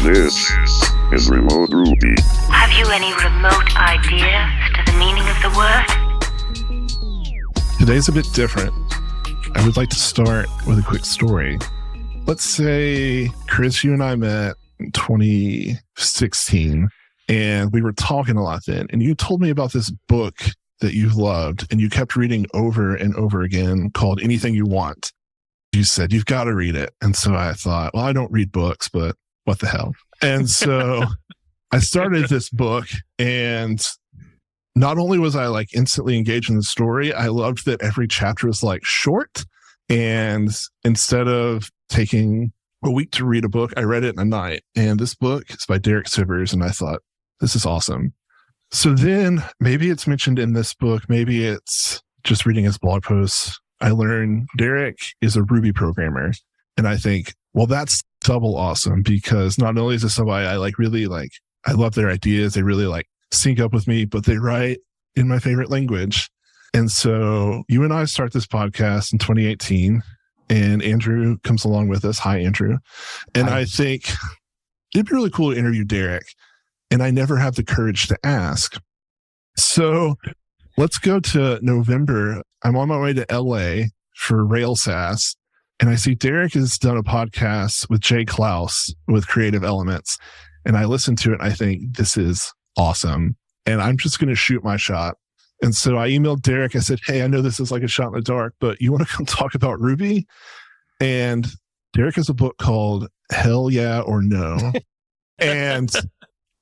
This is Remote Ruby. Have you any remote idea to the meaning of the word? Today's a bit different. I would like to start with a quick story. Let's say, Chris, you and I met in 2016, and we were talking a lot then, and you told me about this book that you loved, and you kept reading over and over again called Anything You Want. You said, you've got to read it. And so I thought, well, I don't read books, but what the hell? And so I started this book, and not only was I like instantly engaged in the story, I loved that every chapter was like short. And instead of taking a week to read a book, I read it in a night. And this book is by Sivers. And I thought, this is awesome. So then maybe it's mentioned in this book, maybe it's just reading his blog posts. I learned Derek is a Ruby programmer. And I think, well, that's double awesome, because not only is this somebody I I love their ideas. They really sync up with me, but they write in my favorite language. And so you and I start this podcast in 2018, and Andrew comes along with us. Hi, Andrew. And I think it'd be really cool to interview Derek. And I never have the courage to ask. So let's go to November. I'm on my way to LA for RailSAS, and I see Derek has done a podcast with Jay Klaus with Creative Elements. And I listened to it, and I think this is awesome. And I'm just going to shoot my shot. And so I emailed Derek. I said, hey, I know this is like a shot in the dark, but you want to come talk about Ruby? And Derek has a book called Hell Yeah or No. And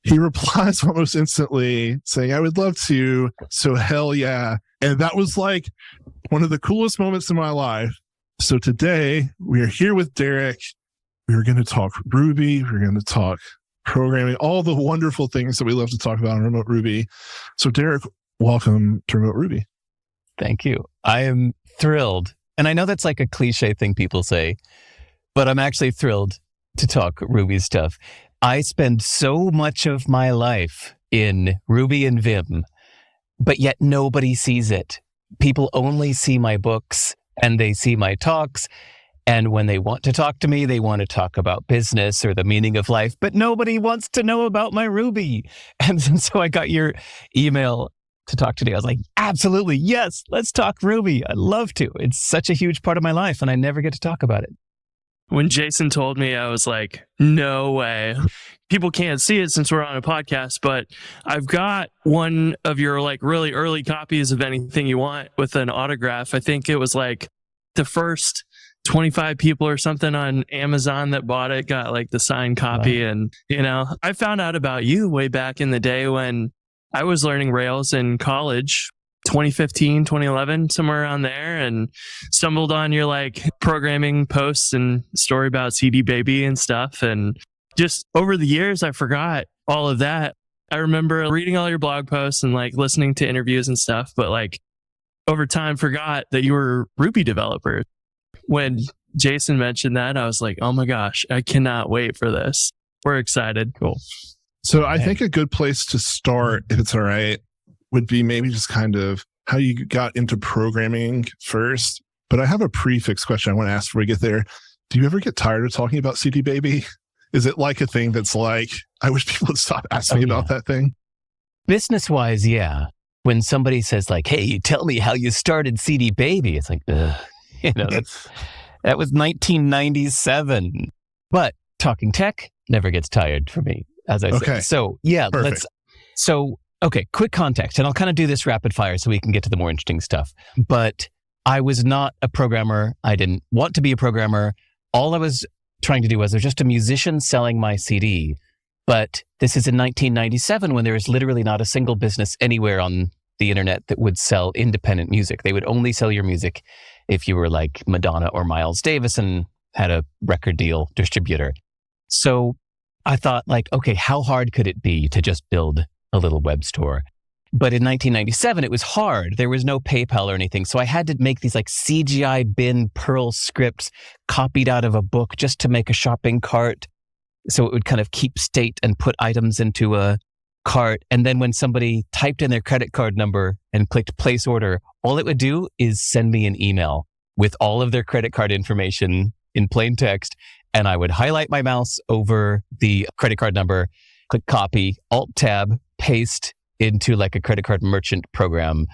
he replies almost instantly saying, I would love to. So hell yeah. And that was like one of the coolest moments in my life. So today we are here with Derek. We are going to talk Ruby. We're going to talk programming, all the wonderful things that we love to talk about in Remote Ruby. So Derek, welcome to Remote Ruby. Thank you. I am thrilled. And I know that's like a cliche thing people say, but I'm actually thrilled to talk Ruby stuff. I spend so much of my life in Ruby and Vim, but yet nobody sees it. People only see my books and they see my talks. And when they want to talk to me, they want to talk about business or the meaning of life, but nobody wants to know about my Ruby. And so I got your email to talk today. I was like, absolutely, yes, let's talk Ruby. I'd love to. It's such a huge part of my life and I never get to talk about it. When Jason told me, I was like, no way. People can't see it since we're on a podcast, but I've got one of your really early copies of Anything You Want with an autograph. I think it was the first 25 people or something on Amazon that bought it got the signed copy. Wow. And, I found out about you way back in the day when I was learning Rails in college. 2015, 2011, somewhere around there, and stumbled on your programming posts and story about CD Baby and stuff. And just over the years, I forgot all of that. I remember reading all your blog posts and listening to interviews and stuff, but over time forgot that you were Ruby developer. When Jason mentioned that, I was like, oh my gosh, I cannot wait for this. We're excited. Cool. So I think a good place to start, if it's all right, would be maybe just kind of how you got into programming first. But I have a prefix question I want to ask before we get there. Do you ever get tired of talking about CD Baby? Is it a thing that's I wish people would stop asking me about that thing? Business-wise, yeah. When somebody says hey, tell me how you started CD Baby, it's ugh. That was 1997. But talking tech never gets tired for me, as I say. So yeah, perfect. Okay, quick context, and I'll kind of do this rapid fire so we can get to the more interesting stuff. But I was not a programmer. I didn't want to be a programmer. All I was trying to do was just a musician selling my CD. But this is in 1997 when there was literally not a single business anywhere on the internet that would sell independent music. They would only sell your music if you were like Madonna or Miles Davis and had a record deal distributor. So I thought okay, how hard could it be to just build a little web store? But in 1997, it was hard. There was no PayPal or anything. So I had to make these CGI bin Perl scripts copied out of a book just to make a shopping cart. So it would kind of keep state and put items into a cart. And then when somebody typed in their credit card number and clicked place order, all it would do is send me an email with all of their credit card information in plain text. and I would highlight my mouse over the credit card number, click copy, Alt-Tab, paste into like a credit card merchant program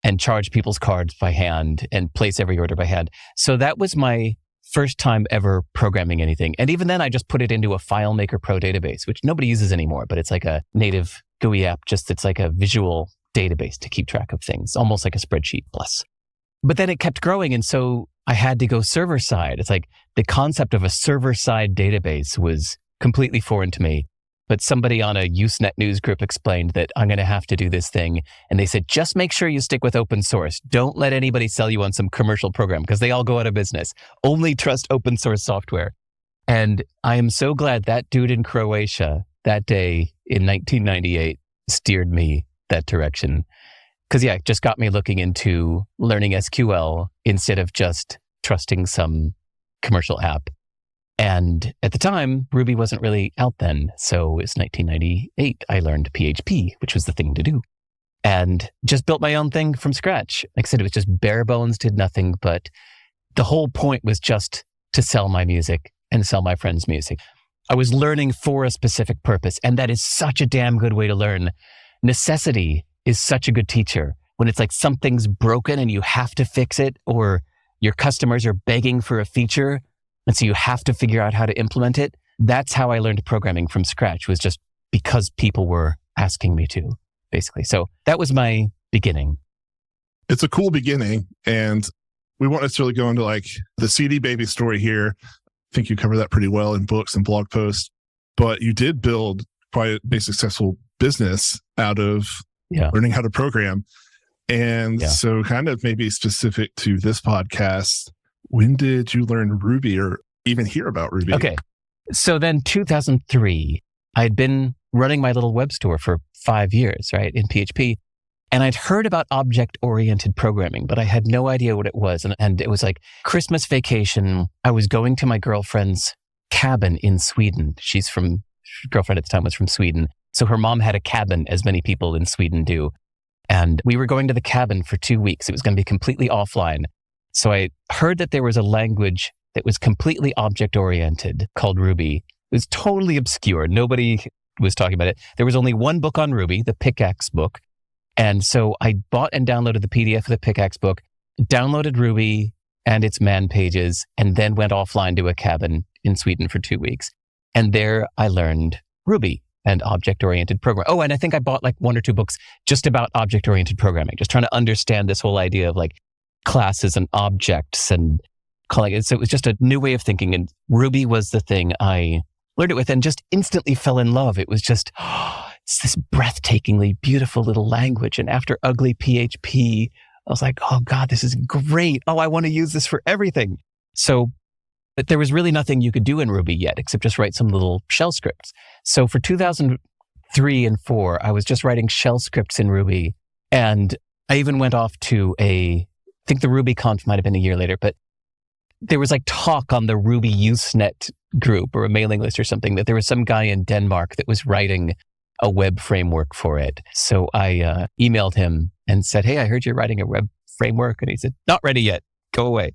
and charge people's cards by hand and place every order by hand. So that was my first time ever programming anything. And even then, I just put it into a FileMaker Pro database, which nobody uses anymore, but it's like a native GUI app, just it's like a visual database to keep track of things, almost like a spreadsheet plus. But then it kept growing, and so I had to go server side. It's like the concept of a server side database was completely foreign to me. But somebody on a Usenet news group explained that I'm going to have to do this thing. And they said, just make sure you stick with open source. Don't let anybody sell you on some commercial program because they all go out of business. Only trust open source software. And I am so glad that dude in Croatia that day in 1998 steered me that direction. Because yeah, it just got me looking into learning SQL instead of just trusting some commercial app. And at the time, Ruby wasn't really out then. So it's 1998. I learned PHP, which was the thing to do. And just built my own thing from scratch. Like I said, it was just bare bones, did nothing. But the whole point was just to sell my music and sell my friends' music. I was learning for a specific purpose. And that is such a damn good way to learn. Necessity is such a good teacher. When it's like something's broken and you have to fix it, or your customers are begging for a feature, and so you have to figure out how to implement it. That's how I learned programming from scratch, was just because people were asking me to, basically. So that was my beginning. It's a cool beginning. And we won't necessarily go into like the CD baby story here. I think you cover that pretty well in books and blog posts. But you did build quite a successful business out of learning how to program. And so kind of maybe specific to this podcast, when did you learn Ruby or even hear about Ruby? Okay. So then 2003, I'd been running my little web store for 5 years, right, in PHP. And I'd heard about object-oriented programming, but I had no idea what it was. And it was like Christmas vacation. I was going to my girlfriend's cabin in Sweden. Girlfriend at the time was from Sweden. So her mom had a cabin, as many people in Sweden do. And we were going to the cabin for 2 weeks. It was going to be completely offline. So I heard that there was a language that was completely object-oriented called Ruby. It was totally obscure. Nobody was talking about it. There was only one book on Ruby, the Pickaxe book. And so I bought and downloaded the PDF of the Pickaxe book, downloaded Ruby and its man pages, and then went offline to a cabin in Sweden for 2 weeks. And there I learned Ruby and object-oriented programming. Oh, and I think I bought like 1 or 2 books just about object-oriented programming, just trying to understand this whole idea of like classes and objects and calling it. So it was just a new way of thinking. And Ruby was the thing I learned it with and just instantly fell in love. It was just, it's this breathtakingly beautiful little language. And after ugly PHP, I was like, oh God, this is great. Oh, I want to use this for everything. So but there was really nothing you could do in Ruby yet, except just write some little shell scripts. So for 2003 and 4, I was just writing shell scripts in Ruby. And I even went off to I think the RubyConf might have been a year later, but there was like talk on the Ruby Usenet group or a mailing list or something that there was some guy in Denmark that was writing a web framework for it. So I emailed him and said, hey, I heard you're writing a web framework. And he said, not ready yet. Go away.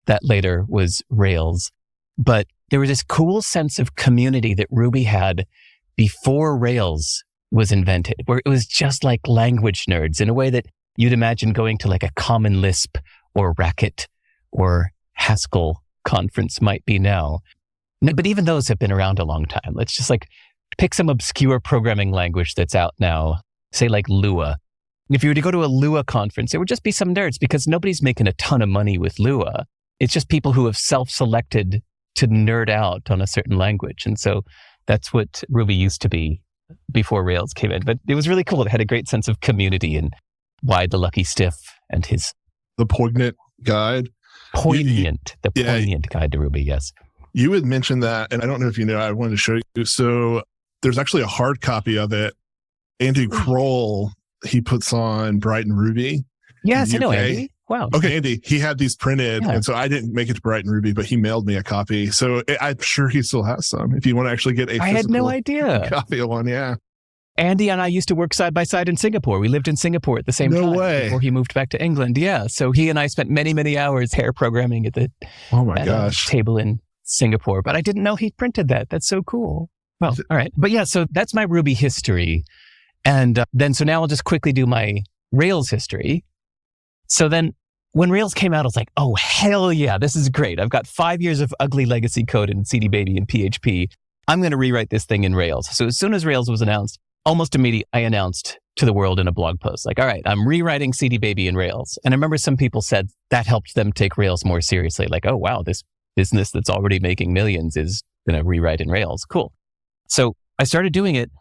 That later was Rails. But there was this cool sense of community that Ruby had before Rails was invented, where it was just like language nerds in a way that you'd imagine going to like a Common Lisp or Racket or Haskell conference might be now. But even those have been around a long time. Let's just like pick some obscure programming language that's out now, say like Lua. If you were to go to a Lua conference, it would just be some nerds because nobody's making a ton of money with Lua. It's just people who have self-selected to nerd out on a certain language. And so that's what Ruby used to be before Rails came in. But it was really cool. It had a great sense of community and Wide the Lucky Stiff and the poignant guide. Poignant guide to Ruby, yes. You had mentioned that, and I don't know if you know, I wanted to show you. So there's actually a hard copy of it. Andy Kroll, he puts on Brighton Ruby. Yes, I know Andy. Wow. Okay, Andy, he had these printed, and so I didn't make it to Brighton Ruby, but he mailed me a copy. So I'm sure he still has some. If you want to actually get a I had no idea. Copy of one, yeah. Andy and I used to work side by side in Singapore. We lived in Singapore at the same time. No way. Before he moved back to England. Yeah. So he and I spent many, many hours pair programming at the gosh. table in Singapore, but I didn't know he printed that. That's so cool. Well, all right. But yeah, so that's my Ruby history. And so now I'll just quickly do my Rails history. So then when Rails came out, I was like, oh, hell yeah, this is great. I've got 5 years of ugly legacy code in CD Baby and PHP. I'm going to rewrite this thing in Rails. So as soon as Rails was announced, almost immediately I announced to the world in a blog post, like, all right, I'm rewriting CD Baby in Rails. And I remember some people said that helped them take Rails more seriously. Like, oh, wow, this business that's already making millions is going to rewrite in Rails. Cool. So I started doing it.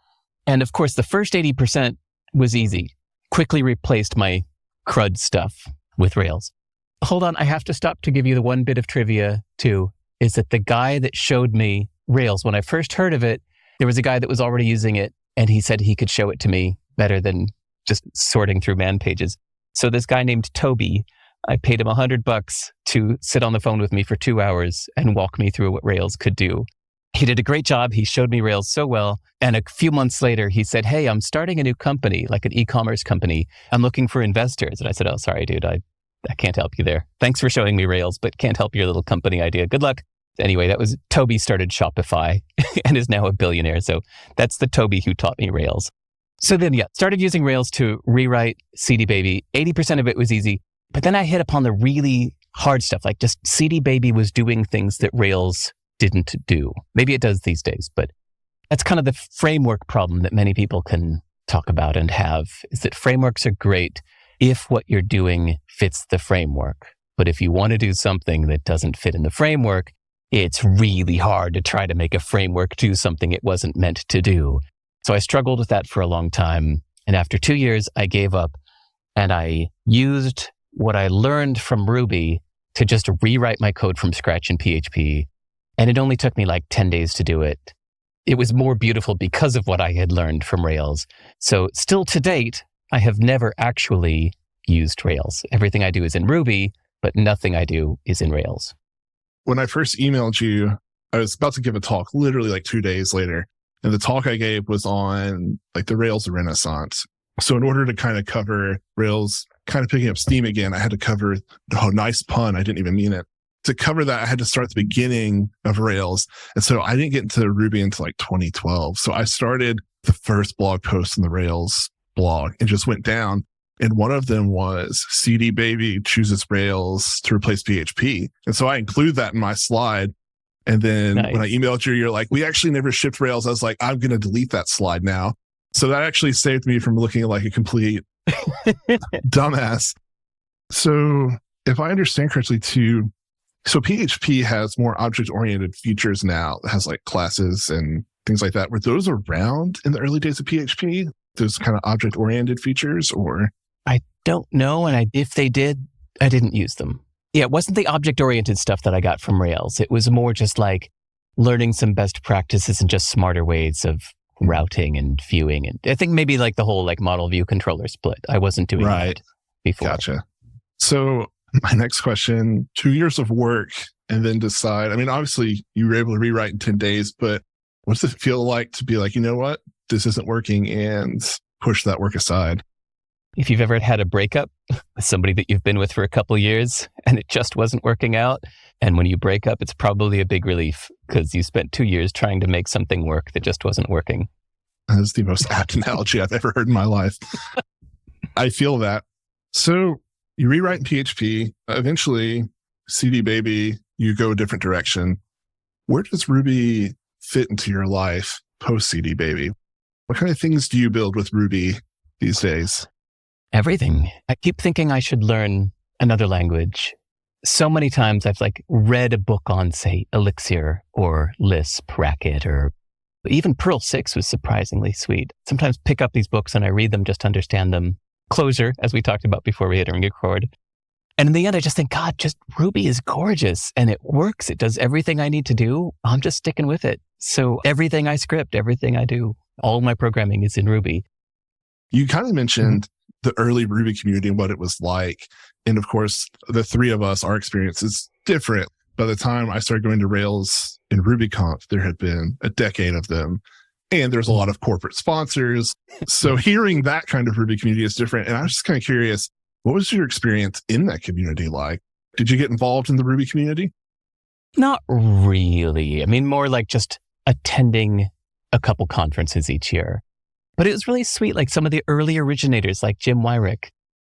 And of course, the first 80% was easy. Quickly replaced my CRUD stuff with Rails. Hold on, I have to stop to give you the one bit of trivia too, is that the guy that showed me Rails, when I first heard of it, there was a guy that was already using it and he said he could show it to me better than just sorting through man pages. So this guy named Toby, I paid him $100 to sit on the phone with me for 2 hours and walk me through what Rails could do. He did a great job. He showed me Rails so well. And a few months later, he said, hey, I'm starting a new company, like an e-commerce company. I'm looking for investors. And I said, oh, sorry, dude, I can't help you there. Thanks for showing me Rails, but can't help your little company idea. Good luck. Anyway, that was Toby started Shopify and is now a billionaire. So that's the Toby who taught me Rails. So then, yeah, started using Rails to rewrite CD Baby. 80% of it was easy. But then I hit upon the really hard stuff, like just CD Baby was doing things that Rails didn't do. Maybe it does these days, but that's kind of the framework problem that many people can talk about and have, is that frameworks are great if what you're doing fits the framework. But if you want to do something that doesn't fit in the framework, it's really hard to try to make a framework do something it wasn't meant to do. So I struggled with that for a long time. And after 2 years, I gave up and I used what I learned from Ruby to just rewrite my code from scratch in PHP. And it only took me like 10 days to do it. It was more beautiful because of what I had learned from Rails. So still to date, I have never actually used Rails. Everything I do is in Ruby, but nothing I do is in Rails. When I first emailed you, I was about to give a talk literally like 2 days later. And the talk I gave was on like the Rails Renaissance. So in order to kind of cover Rails kind of picking up steam again, I had to cover, oh, nice pun. I didn't even mean it. To cover that, I had to start at the beginning of Rails. And so I didn't get into Ruby until like 2012. So I started the first blog post in the Rails blog and just went down. And one of them was CD Baby chooses Rails to replace PHP. And so I include that in my slide. And then when I emailed you, you're like, we actually never shipped Rails. I was like, I'm going to delete that slide now. So that actually saved me from looking like a complete dumbass. So if I understand correctly too, so PHP has more object-oriented features now. It has like classes and things like that. Were those around in the early days of PHP? Those kind of object-oriented features, or? I don't know. And if they did, I didn't use them. Yeah, it wasn't the object-oriented stuff that I got from Rails. It was more just like learning some best practices and just smarter ways of routing and viewing. And I think maybe like the whole like model view controller split. I wasn't doing that before. Gotcha. So my next question, 2 years of work and then decide, I mean, obviously you were able to rewrite in 10 days, but what does it feel like to be like, you know what, this isn't working and push that work aside? If you've ever had a breakup with somebody that you've been with for a couple of years and it just wasn't working out, and when you break up, it's probably a big relief because you spent 2 years trying to make something work that just wasn't working. That is the most apt analogy I've ever heard in my life. I feel that. So you rewrite in PHP, eventually CD Baby, you go a different direction. Where does Ruby fit into your life post CD Baby? What kind of things do you build with Ruby these days? Everything. I keep thinking I should learn another language. So many times I've like read a book on, say, Elixir or Lisp, Racket, or even Perl 6 was surprisingly sweet. Sometimes pick up these books and I read them just to understand them. Closure, as we talked about before we hit record. And in the end, I just think, God, just Ruby is gorgeous and it works. It does everything I need to do. I'm just sticking with it. So everything I script, everything I do, all my programming is in Ruby. You kind of mentioned the early Ruby community and what it was like. And of course, the three of us, our experience is different. By the time I started going to Rails and RubyConf, there had been a decade of them. And there's a lot of corporate sponsors. So hearing that kind of Ruby community is different. And I was just kind of curious, what was your experience in that community like? Did you get involved in the Ruby community? Not really. I mean, more like just attending a couple conferences each year. But it was really sweet. Like some of the early originators, like Jim Wyrick,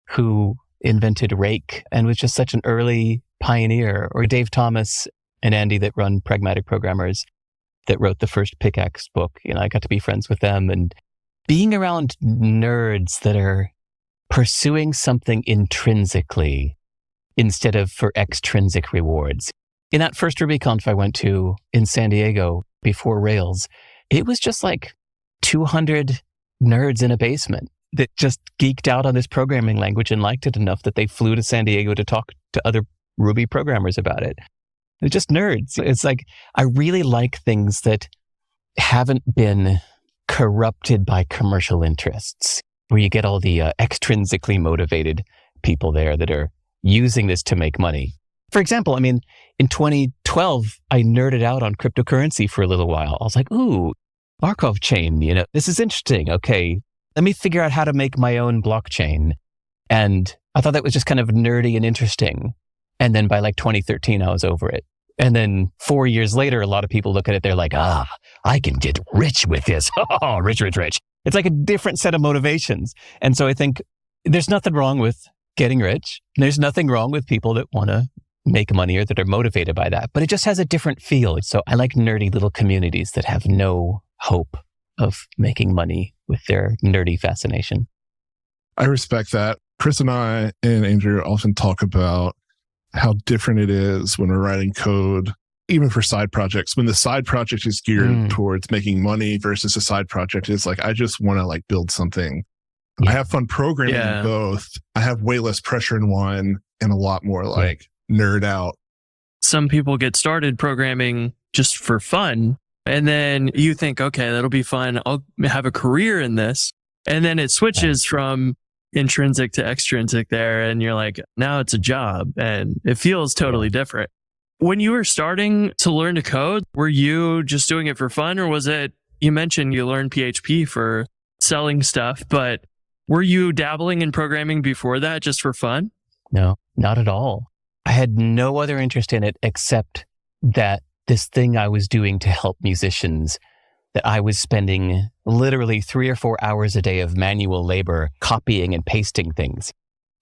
who invented Rake and was just such an early pioneer, or Dave Thomas and Andy that run Pragmatic Programmers that wrote the first Pickaxe book. I got to be friends with them, and being around nerds that are pursuing something intrinsically instead of for extrinsic rewards. In that first RubyConf I went to in San Diego before Rails, it was just like 200 nerds in a basement that just geeked out on this programming language and liked it enough that they flew to San Diego to talk to other Ruby programmers about it. They're just nerds. It's like, I really like things that haven't been corrupted by commercial interests, where you get all the extrinsically motivated people there that are using this to make money. For example, I mean, in 2012, I nerded out on cryptocurrency for a little while. I was like, ooh, Markov chain, this is interesting. Okay, let me figure out how to make my own blockchain. And I thought that was just kind of nerdy and interesting. And then by like 2013, I was over it. And then 4 years later, a lot of people look at it, they're like, I can get rich with this. Oh, rich. It's like a different set of motivations. And so I think there's nothing wrong with getting rich. There's nothing wrong with people that want to make money or that are motivated by that, but it just has a different feel. So I like nerdy little communities that have no hope of making money with their nerdy fascination. I respect that. Chris and I and Andrew often talk about how different it is when we're writing code, even for side projects, when the side project is geared towards making money versus a side project is like, I just want to like build something. Yeah. I have fun programming in both. I have way less pressure in one and a lot more like nerd out. Some people get started programming just for fun. And then you think, okay, that'll be fun. I'll have a career in this. And then it switches from intrinsic to extrinsic there. And you're like, now it's a job and it feels totally different. When you were starting to learn to code, were you just doing it for fun, or was it, you mentioned you learned PHP for selling stuff, but were you dabbling in programming before that just for fun? No, not at all. I had no other interest in it except that this thing I was doing to help musicians, that I was spending literally 3 or 4 hours a day of manual labor copying and pasting things.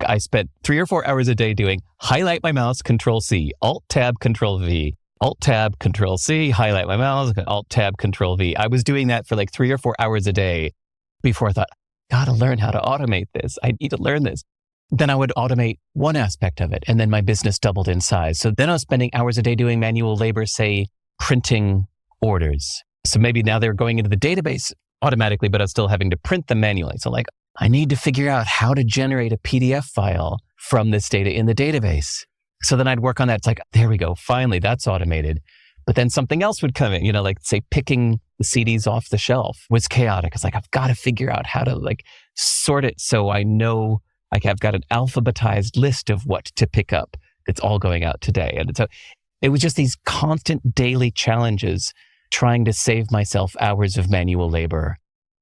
I spent 3 or 4 hours a day doing highlight my mouse, Control C, Alt Tab, Control V, Alt Tab, Control C, highlight my mouse, Alt Tab, Control V. I was doing that for like 3 or 4 hours a day before I thought, gotta learn how to automate this. I need to learn this. Then I would automate one aspect of it, and then my business doubled in size. So then I was spending hours a day doing manual labor, say, printing orders. So maybe now they're going into the database automatically, but I was still having to print them manually. So like, I need to figure out how to generate a PDF file from this data in the database. So then I'd work on that. It's like, there we go. Finally, that's automated. But then something else would come in, like say picking the CDs off the shelf was chaotic. It's like, I've got to figure out how to like sort it so I know like I've got an alphabetized list of what to pick up that's all going out today. And so it was just these constant daily challenges trying to save myself hours of manual labor.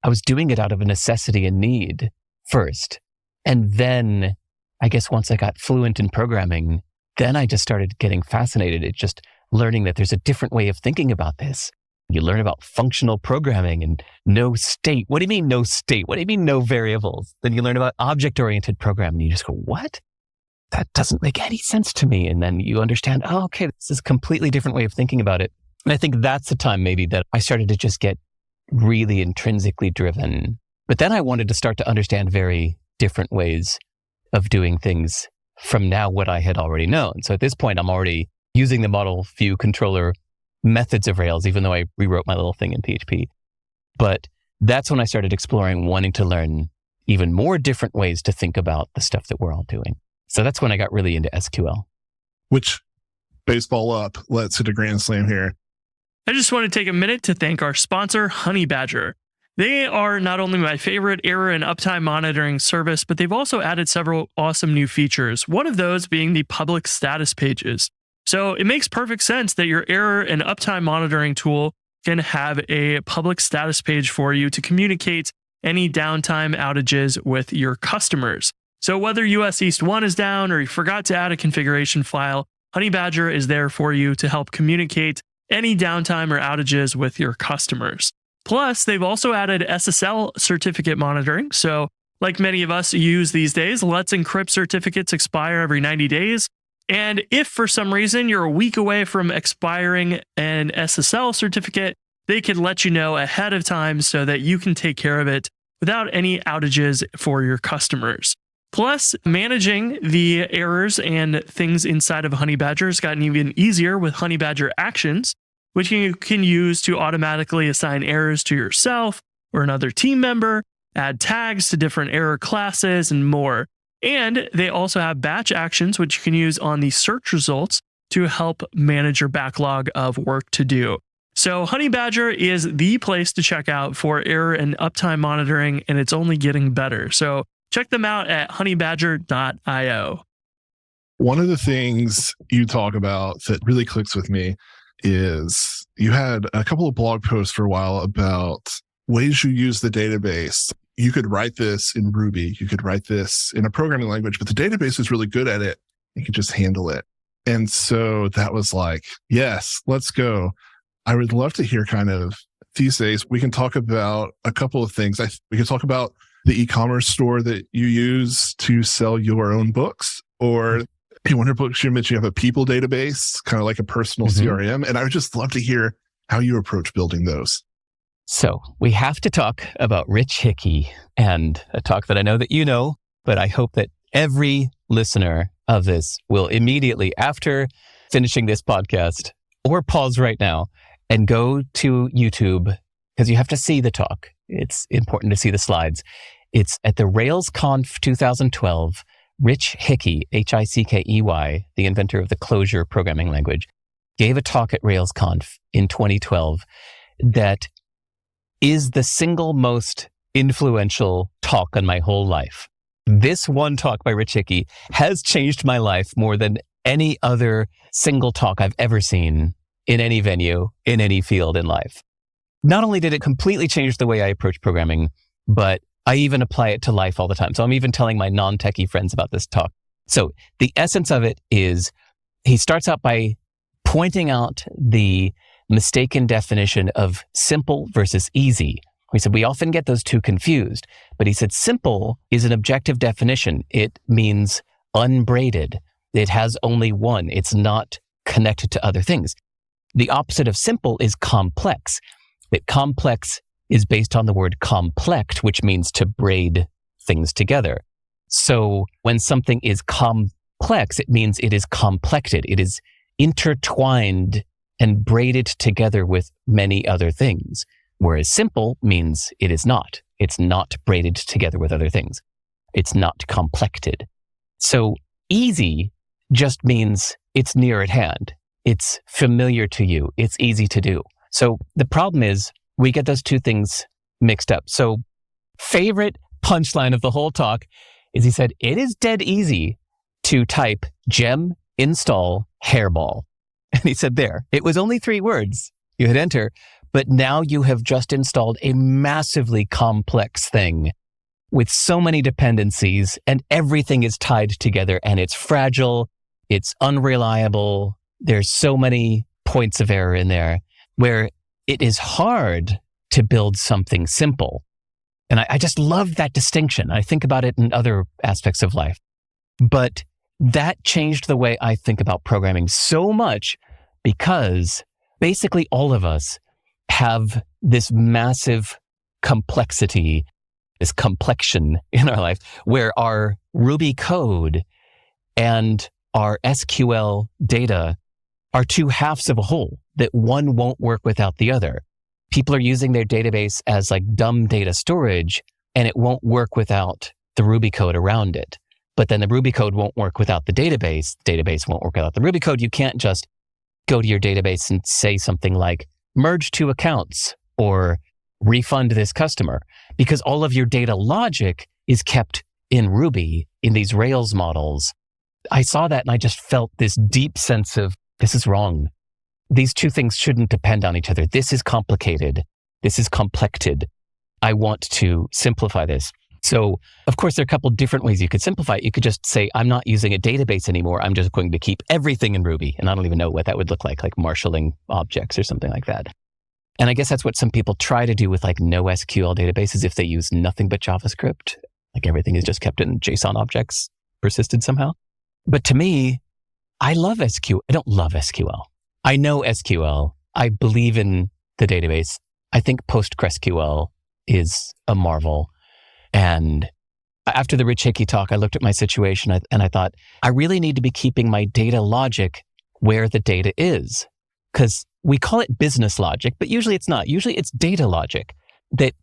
I was doing it out of a necessity and need first. And then I guess once I got fluent in programming, then I just started getting fascinated at just learning that there's a different way of thinking about this. You learn about functional programming and no state. What do you mean no state? What do you mean no variables? Then you learn about object-oriented programming. You just go, what? That doesn't make any sense to me. And then you understand, oh, okay, this is a completely different way of thinking about it. And I think that's the time maybe that I started to just get really intrinsically driven. But then I wanted to start to understand very different ways of doing things from now what I had already known. So at this point, I'm already using the model view controller methods of Rails, even though I rewrote my little thing in PHP. But that's when I started exploring wanting to learn even more different ways to think about the stuff that we're all doing. So that's when I got really into SQL. Which, baseball up, let's hit a grand slam here. I just want to take a minute to thank our sponsor, Honey Badger. They are not only my favorite error and uptime monitoring service, but they've also added several awesome new features. One of those being the public status pages. So it makes perfect sense that your error and uptime monitoring tool can have a public status page for you to communicate any downtime outages with your customers. So whether US East 1 is down or you forgot to add a configuration file, Honeybadger is there for you to help communicate any downtime or outages with your customers. Plus, they've also added SSL certificate monitoring. So, like many of us use these days, Let's Encrypt certificates expire every 90 days. And if for some reason you're a week away from expiring an SSL certificate, they can let you know ahead of time so that you can take care of it without any outages for your customers. Plus, managing the errors and things inside of Honeybadger has gotten even easier with Honeybadger Actions, which you can use to automatically assign errors to yourself or another team member, add tags to different error classes, and more. And they also have batch actions, which you can use on the search results to help manage your backlog of work to do. So Honeybadger is the place to check out for error and uptime monitoring, and it's only getting better. So check them out at honeybadger.io. One of the things you talk about that really clicks with me is you had a couple of blog posts for a while about ways you use the database. You could write this in Ruby. You could write this in a programming language, but the database is really good at it. You could just handle it. And so that was like, yes, let's go. I would love to hear kind of these days. We can talk about a couple of things. We can talk about the e-commerce store that you use to sell your own books, or in one of your books, you mentioned you have a people database, kind of like a personal CRM. And I would just love to hear how you approach building those. So we have to talk about Rich Hickey, and a talk that I know that you know, but I hope that every listener of this will immediately, after finishing this podcast, or pause right now and go to YouTube, because you have to see the talk. It's important to see the slides. It's at the RailsConf 2012. Rich Hickey, Hickey, the inventor of the Clojure programming language, gave a talk at RailsConf in 2012 that is the single most influential talk on my whole life. This one talk by Rich Hickey has changed my life more than any other single talk I've ever seen in any venue, in any field in life. Not only did it completely change the way I approach programming, but I even apply it to life all the time. So I'm even telling my non-techie friends about this talk. So the essence of it is he starts out by pointing out the mistaken definition of simple versus easy. He said, we often get those two confused, but he said, simple is an objective definition. It means unbraided. It has only one. It's not connected to other things. The opposite of simple is complex. That complex is based on the word complect, which means to braid things together. So when something is complex, it means it is complected. It is intertwined and braided together with many other things. Whereas simple means it is not. It's not braided together with other things. It's not complected. So easy just means it's near at hand. It's familiar to you. It's easy to do. So the problem is we get those two things mixed up. So favorite punchline of the whole talk is he said, it is dead easy to type gem install hairball. And he said there, it was only 3 words. You hit enter, but now you have just installed a massively complex thing with so many dependencies, and everything is tied together, and it's fragile, it's unreliable. There's so many points of error in there where it is hard to build something simple. And I just love that distinction. I think about it in other aspects of life. But that changed the way I think about programming so much, because basically all of us have this massive complexity, this complexion in our life, where our Ruby code and our SQL data are two halves of a whole, that one won't work without the other. People are using their database as like dumb data storage, and it won't work without the Ruby code around it. But then the Ruby code won't work without the database. Database won't work without the Ruby code. You can't just go to your database and say something like merge 2 accounts or refund this customer, because all of your data logic is kept in Ruby in these Rails models. I saw that and I just felt this deep sense of this is wrong. These two things shouldn't depend on each other. This is complicated. This is complexed. I want to simplify this. So, of course, there are a couple different ways you could simplify it. You could just say, I'm not using a database anymore. I'm just going to keep everything in Ruby. And I don't even know what that would look like marshalling objects or something like that. And I guess that's what some people try to do with like NoSQL databases if they use nothing but JavaScript. Like everything is just kept in JSON objects, persisted somehow. But to me, I love SQL. I don't love SQL. I know SQL. I believe in the database. I think PostgreSQL is a marvel. And after the Rich Hickey talk, I looked at my situation and I thought, I really need to be keeping my data logic where the data is. Because we call it business logic, but usually it's not. Usually it's data logic, that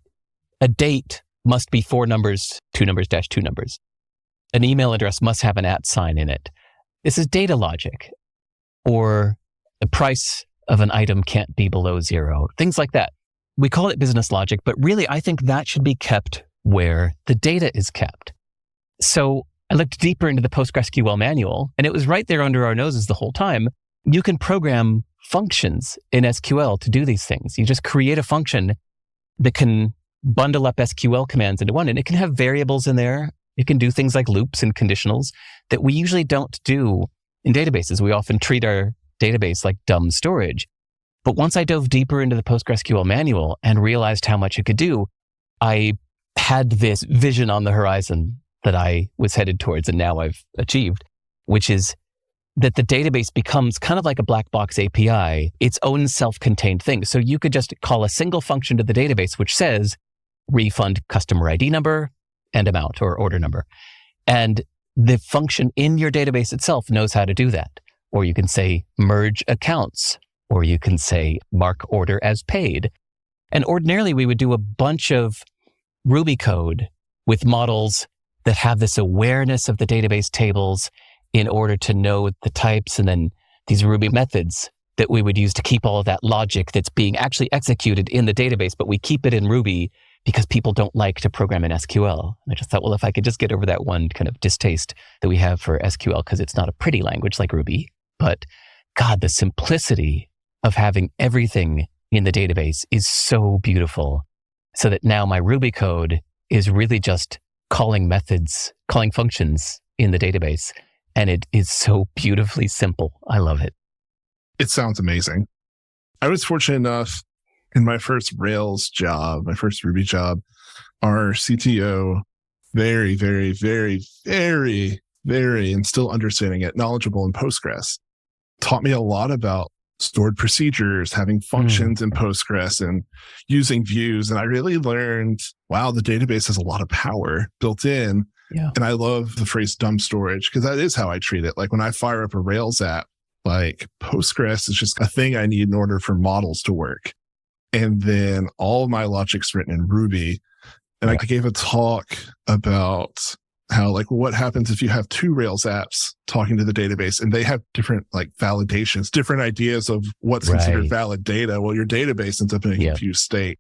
a date must be 4 numbers, 2 numbers, dash 2 numbers. An email address must have an @ sign in it. This is data logic. Or the price of an item can't be below 0. Things like that. We call it business logic, but really I think that should be kept where the data is kept. So I looked deeper into the PostgreSQL manual, and it was right there under our noses the whole time. You can program functions in SQL to do these things. You just create a function that can bundle up SQL commands into one, and it can have variables in there. It can do things like loops and conditionals that we usually don't do in databases. We often treat our database like dumb storage. But once I dove deeper into the PostgreSQL manual and realized how much it could do, I had this vision on the horizon that I was headed towards and now I've achieved, which is that the database becomes kind of like a black box API, its own self-contained thing. So you could just call a single function to the database, which says refund customer ID number and amount or order number. And the function in your database itself knows how to do that. Or you can say merge accounts, or you can say mark order as paid. And ordinarily we would do a bunch of Ruby code with models that have this awareness of the database tables in order to know the types, and then these Ruby methods that we would use to keep all of that logic that's being actually executed in the database, but we keep it in Ruby because people don't like to program in SQL. And I just thought, well, if I could just get over that one kind of distaste that we have for SQL, because it's not a pretty language like Ruby, but God, the simplicity of having everything in the database is so beautiful. So that now my Ruby code is really just calling methods, calling functions in the database. And it is so beautifully simple. I love it. It sounds amazing. I was fortunate enough in my first Rails job, my first Ruby job, our CTO, very, very, very, very, very, and still understanding it, knowledgeable in Postgres, taught me a lot about stored procedures, having functions in Postgres and using views. And I really learned, wow, the database has a lot of power built in. Yeah. And I love the phrase dumb storage because that is how I treat it. Like when I fire up a Rails app, like Postgres is just a thing I need in order for models to work. And then all of my logic's written in Ruby. And I gave a talk about how, like, what happens if you have 2 Rails apps talking to the database and they have different like validations, different ideas of what's considered valid data. Well, your database ends up in a confused state.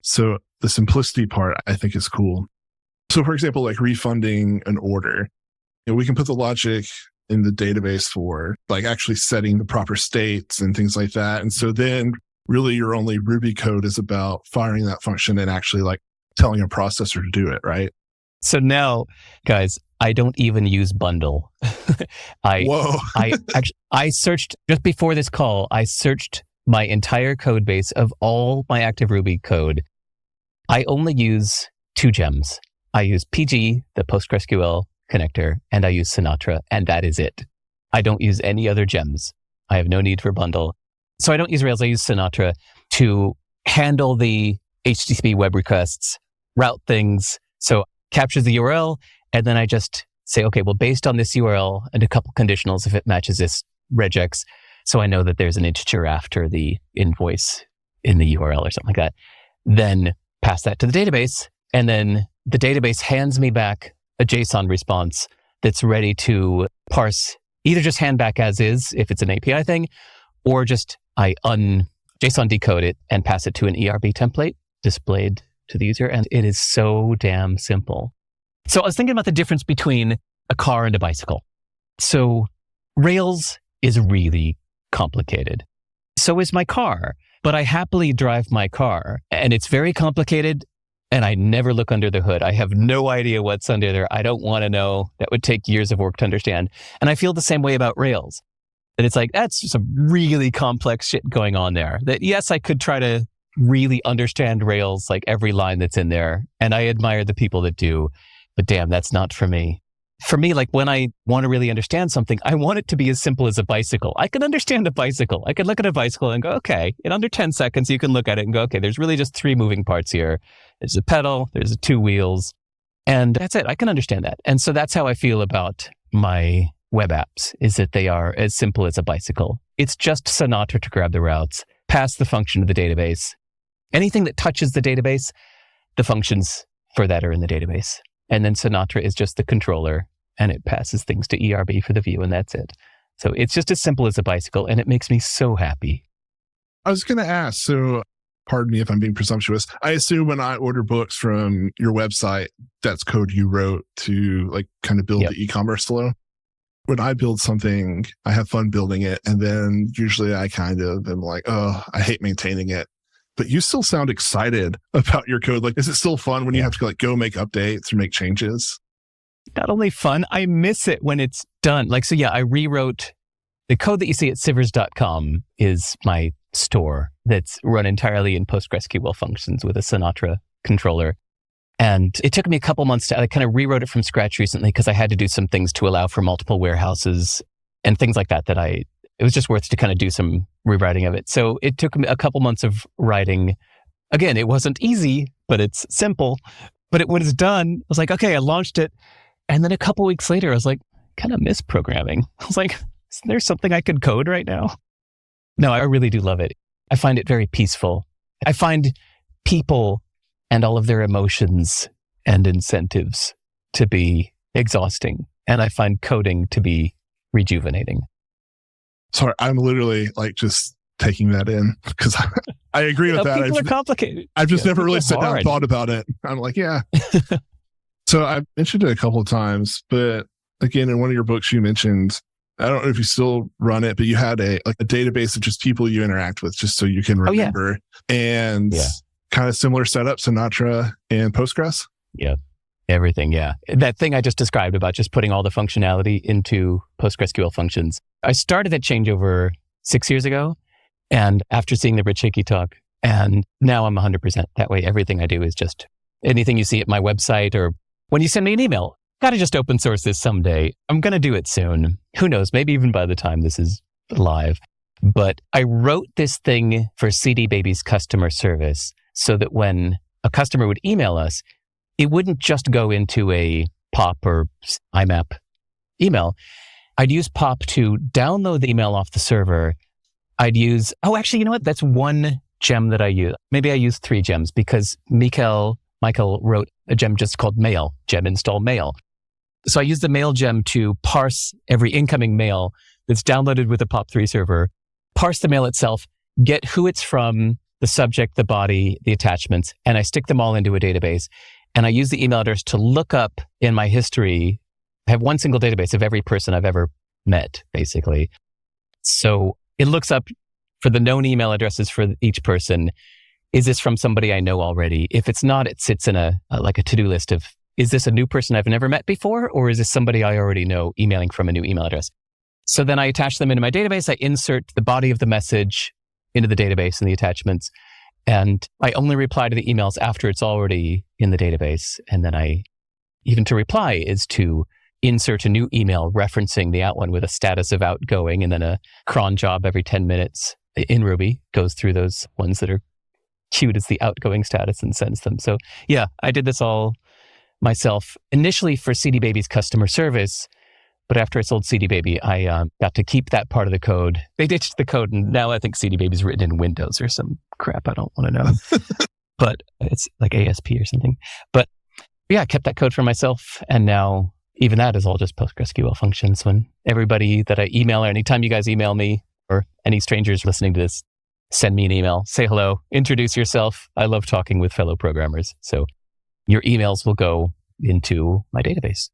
So the simplicity part I think is cool. So for example, like refunding an order, we can put the logic in the database for like actually setting the proper states and things like that. And so then really your only Ruby code is about firing that function and actually like telling a processor to do it, right? So now, guys, I don't even use bundle. I searched just before this call. I searched my entire code base of all my active Ruby code. I only use 2 gems. I use PG, the PostgreSQL connector, and I use Sinatra, and that is it. I don't use any other gems. I have no need for bundle. So I don't use Rails. I use Sinatra to handle the HTTP web requests, route things. So captures the URL, and then I just say, okay, well, based on this URL and a couple conditionals, if it matches this regex, so I know that there's an integer after the invoice in the URL or something like that, then pass that to the database, and then the database hands me back a JSON response that's ready to parse, either just hand back as is, if it's an API thing, or just I JSON decode it and pass it to an ERB template displayed to the user. And it is so damn simple. So I was thinking about the difference between a car and a bicycle. So Rails is really complicated. So is my car, but I happily drive my car, and it's very complicated and I never look under the hood. I have no idea what's under there. I don't want to know. That would take years of work to understand. And I feel the same way about Rails. That it's like, that's some really complex shit going on there. That yes, I could try to really understand Rails, like every line that's in there. And I admire the people that do, but damn, that's not for me. For me, like when I want to really understand something, I want it to be as simple as a bicycle. I can understand a bicycle. I can look at a bicycle and go, okay, in under 10 seconds, you can look at it and go, okay, there's really just 3 moving parts here. There's a pedal, there's 2 wheels, and that's it. I can understand that. And so that's how I feel about my web apps, is that they are as simple as a bicycle. It's just Sinatra to grab the routes, pass the function to the database. Anything that touches the database, the functions for that are in the database. And then Sinatra is just the controller, and it passes things to ERB for the view, and that's it. So it's just as simple as a bicycle, and it makes me so happy. I was going to ask, so pardon me if I'm being presumptuous. I assume when I order books from your website, that's code you wrote to like kind of build the e-commerce flow. When I build something, I have fun building it. And then usually I kind of am like, oh, I hate maintaining it. But you still sound excited about your code. Like, is it still fun when you have to like go make updates or make changes? Not only fun, I miss it when it's done. Like, so yeah, I rewrote the code that you see at Sivers.com is my store that's run entirely in PostgreSQL functions with a Sinatra controller. And it took me a couple months I kind of rewrote it from scratch recently because I had to do some things to allow for multiple warehouses and things like that it was just worth to kind of do some rewriting of it. So it took me a couple months of writing. Again, it wasn't easy, but it's simple. But when it's done, I was like, okay, I launched it. And then a couple weeks later, I was like, kind of miss programming. I was like, is there something I could code right now? No, I really do love it. I find it very peaceful. I find people and all of their emotions and incentives to be exhausting. And I find coding to be rejuvenating. Sorry, I'm literally like just taking that in because I agree with that. People are complicated. I've just never really sat down and thought about it. I'm like, yeah. So I've mentioned it a couple of times, but again, in one of your books, you mentioned, I don't know if you still run it, but you had a database of just people you interact with just so you can remember. And kind of similar setup, Sinatra and Postgres. Yeah. Everything, yeah. That thing I just described about just putting all the functionality into PostgreSQL functions. I started that changeover 6 years ago, and after seeing the Rich Hickey talk, and now I'm 100%. That way, everything I do is just anything you see at my website or when you send me an email. Got to just open source this someday. I'm going to do it soon. Who knows? Maybe even by the time this is live. But I wrote this thing for CD Baby's customer service so that when a customer would email us, it wouldn't just go into a POP or IMAP email. I'd use POP to download the email off the server. I'd use, actually, you know what? That's one gem that I use. Maybe I use 3 gems because Michael wrote a gem just called mail, gem install mail. So I use the mail gem to parse every incoming mail that's downloaded with the POP3 server, parse the mail itself, get who it's from, the subject, the body, the attachments, and I stick them all into a database. And I use the email address to look up in my history. I have one single database of every person I've ever met, basically. So it looks up for the known email addresses for each person. Is this from somebody I know already? If it's not, it sits in a to-do list of, is this a new person I've never met before? Or is this somebody I already know emailing from a new email address? So then I attach them into my database. I insert the body of the message into the database and the attachments. And I only reply to the emails after it's already in the database. And then even to reply is to insert a new email referencing the out one with a status of outgoing and then a cron job every 10 minutes in Ruby goes through those ones that are queued as the outgoing status and sends them. So yeah, I did this all myself initially for CD Baby's customer service. But after I sold CD Baby, I got to keep that part of the code. They ditched the code, and now I think CD Baby's written in Windows or some crap I don't want to know. But it's like ASP or something. But yeah, I kept that code for myself, and now even that is all just PostgreSQL functions. When everybody that I email, or anytime you guys email me, or any strangers listening to this, send me an email, say hello, introduce yourself. I love talking with fellow programmers. So your emails will go into my database.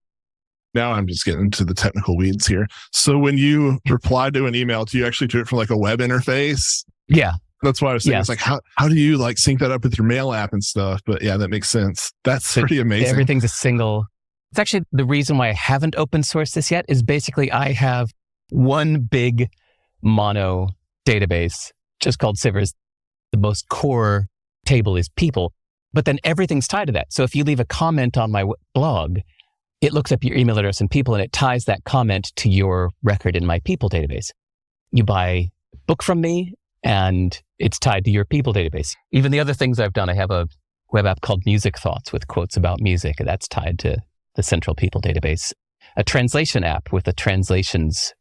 Now I'm just getting into the technical weeds here. So when you reply to an email, do you actually do it from like a web interface? Yeah. That's why I was saying, Yes. it's like, how do you like sync that up with your mail app and stuff? But yeah, that makes sense. That's So pretty amazing. Everything's a single. It's actually the reason why I haven't open sourced this yet is basically I have one big mono database just called Sivers. The most core table is people, but then everything's tied to that. So if you leave a comment on my blog, it looks up your email address and people, and it ties that comment to your record in my people database. You buy a book from me, and it's tied to your people database. Even the other things I've done, I have a web app called Music Thoughts with quotes about music, and that's tied to the central people database. A translation app with the translations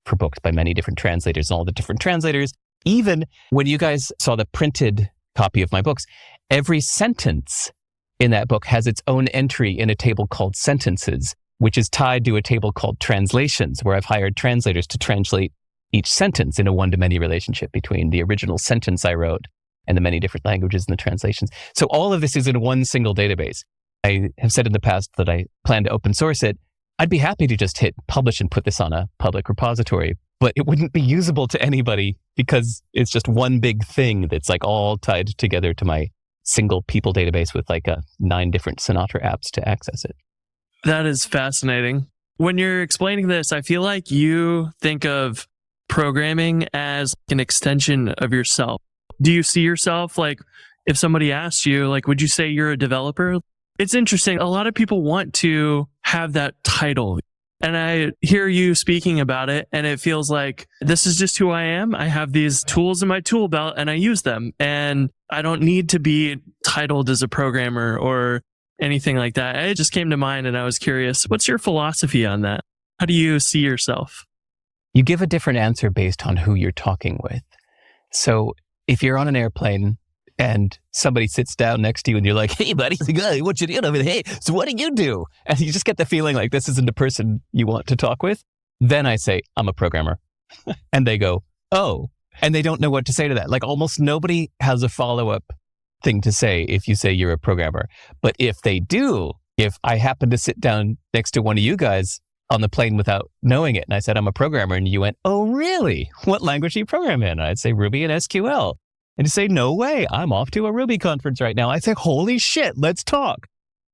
for books by many different translators, and all the different translators. Even when you guys saw the printed copy of my books, every sentence in that book has its own entry in a table called sentences, which is tied to a table called translations, where I've hired translators to translate each sentence in a one-to-many relationship between the original sentence I wrote and the many different languages in the translations. So all of this is in one single database. I have said in the past that I plan to open source it. I'd be happy to just hit publish and put this on a public repository, but it wouldn't be usable to anybody because it's just one big thing that's like all tied together to my single people database with like 9 different Sinatra apps to access it. That is fascinating. When you're explaining this, I feel like you think of programming as an extension of yourself. Do you see yourself like, if somebody asked you, like, would you say you're a developer? It's interesting. A lot of people want to have that title. And I hear you speaking about it, and it feels like this is just who I am. I have these tools in my tool belt and I use them. And I don't need to be titled as a programmer or anything like that. It just came to mind and I was curious. What's your philosophy on that? How do you see yourself? You give a different answer based on who you're talking with. So if you're on an airplane and somebody sits down next to you and you're like, hey, buddy, what you doing over there? Hey, so what do you do? And you just get the feeling like this isn't the person you want to talk with. Then I say, I'm a programmer. And they go, oh. And they don't know what to say to that. Like almost nobody has a follow-up thing to say if you say you're a programmer. But if they do, if I happen to sit down next to one of you guys on the plane without knowing it, and I said, I'm a programmer, and you went, oh, really? What language do you program in? I'd say Ruby and SQL. And you say, no way, I'm off to a Ruby conference right now. I'd say, holy shit, let's talk.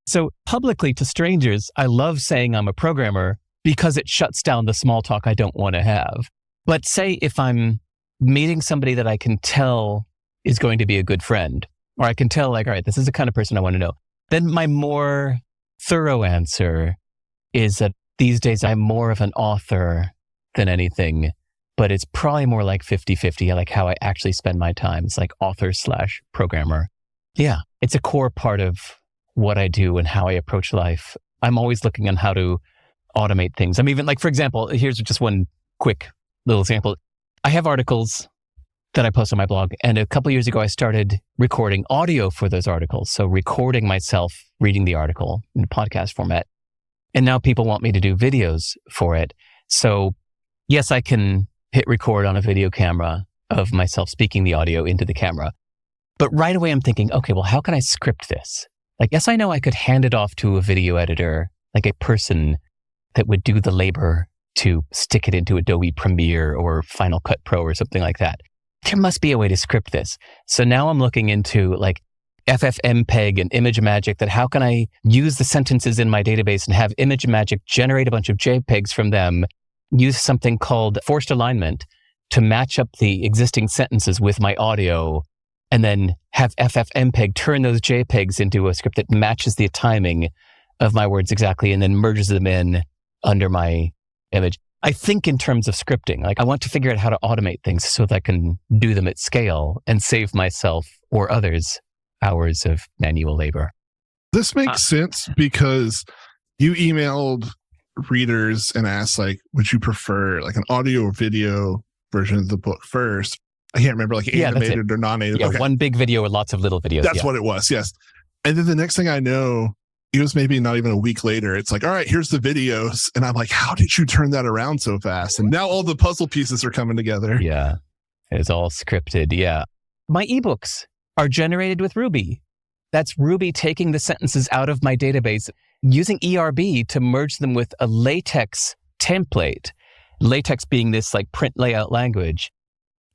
So publicly to strangers, I love saying I'm a programmer because it shuts down the small talk I don't want to have. But say if I'm meeting somebody that I can tell is going to be a good friend, or I can tell like, all right, this is the kind of person I want to know, then my more thorough answer is that these days I'm more of an author than anything. But it's probably more like 50-50, like how I actually spend my time. It's like author/programmer. Yeah, it's a core part of what I do and how I approach life. I'm always looking on how to automate things. I'm even like, for example, here's just one quick little example. I have articles that I post on my blog. And a couple of years ago, I started recording audio for those articles. So recording myself reading the article in a podcast format. And now people want me to do videos for it. So yes, I can hit record on a video camera of myself speaking the audio into the camera. But right away, I'm thinking, okay, well, how can I script this? Like, yes, I know I could hand it off to a video editor, like a person that would do the labor to stick it into Adobe Premiere or Final Cut Pro or something like that. There must be a way to script this. So now I'm looking into like FFmpeg and ImageMagick, that how can I use the sentences in my database and have ImageMagick generate a bunch of JPEGs from them, use something called forced alignment to match up the existing sentences with my audio, and then have FFmpeg turn those JPEGs into a script that matches the timing of my words exactly and then merges them in under my image. I think in terms of scripting, like I want to figure out how to automate things so that I can do them at scale and save myself or others hours of manual labor. This makes sense because you emailed readers and asked, like, would you prefer like an audio or video version of the book first? I can't remember, like animated or non-animated. Yeah, okay. One big video or lots of little videos. That's what it was, yes. And then the next thing I know, it was maybe not even a week later, it's like, all right, here's the videos. And I'm like, how did you turn that around so fast? And now all the puzzle pieces are coming together. Yeah, it's all scripted, yeah. My ebooks are generated with Ruby. That's Ruby taking the sentences out of my database, using ERB to merge them with a LaTeX template, LaTeX being this like print layout language,